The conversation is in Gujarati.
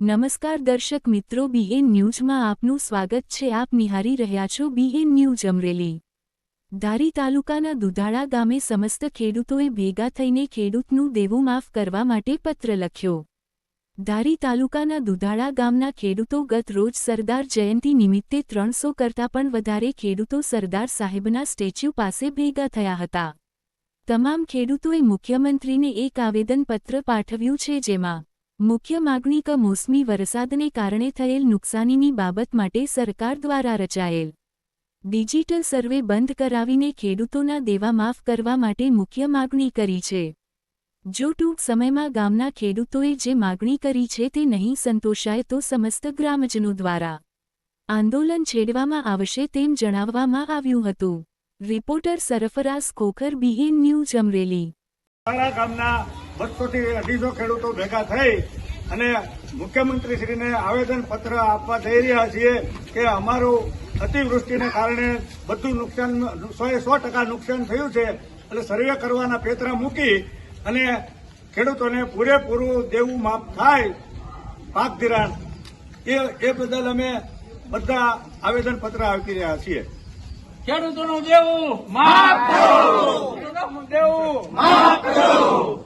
નમસ્કાર દર્શક મિત્રો, બીએન ન્યૂઝમાં આપનું સ્વાગત છે। આપ નિહાળી રહ્યા છો બીએન ન્યૂઝ અમરેલી। ધારી તાલુકાના દુધાળા ગામે સમસ્ત ખેડૂતોએ ભેગા થઈને ખેડૂતનું દેવું માફ કરવા માટે પત્ર લખ્યો। ધારી તાલુકાના દુધાળા ગામના ખેડૂતો ગત રોજ સરદાર જયંતિ નિમિત્તે 300 કરતાં પણ વધારે ખેડૂતો સરદાર સાહેબના સ્ટેચ્યુ પાસે ભેગા થયા હતા। તમામ ખેડૂતોએ મુખ્યમંત્રીને એક આવેદનપત્ર પાઠવ્યું છે, જેમાં મુખ્ય માગણી કમોસમી વરસાદને કારણે થયેલ નુકસાનીની બાબત માટે સરકાર દ્વારા રચાયેલ ડિજિટલ સર્વે બંધ કરાવીને ખેડૂતોના દેવા માફ કરવા માટે મુખ્ય માગણી કરી છે। જો ટૂંક સમયમાં ગામના ખેડૂતોએ જે માગણી કરી છે તે નહીં સંતોષાય તો સમસ્ત ગ્રામજનો દ્વારા આંદોલન છેડવામાં આવશે તેમ જણાવવામાં આવ્યું હતું। Reporter Sarfaraz Khokhar, BN news Amreli. ગામના 200 થી 250 ખેડૂતો ભેગા થઈ અને મુખ્યમંત્રીશ્રીને આવેદનપત્ર આપવા જઈ રહ્યા છીએ કે અમારું અતિવૃષ્ટિને કારણે બધું નુકસાન 100% નુકસાન થયું છે, એટલે સર્વે કરવાના પેતરા મૂકી અને ખેડૂતોને પૂરેપૂરું દેવું માફ થાય, પાક ધિરાણ એ બદલ અમે બધા આવેદનપત્ર આપી રહ્યા છીએ। ખેડૂતોનું દેવું માફ કરો, ખેડૂતોનું દેવું માફ કરો।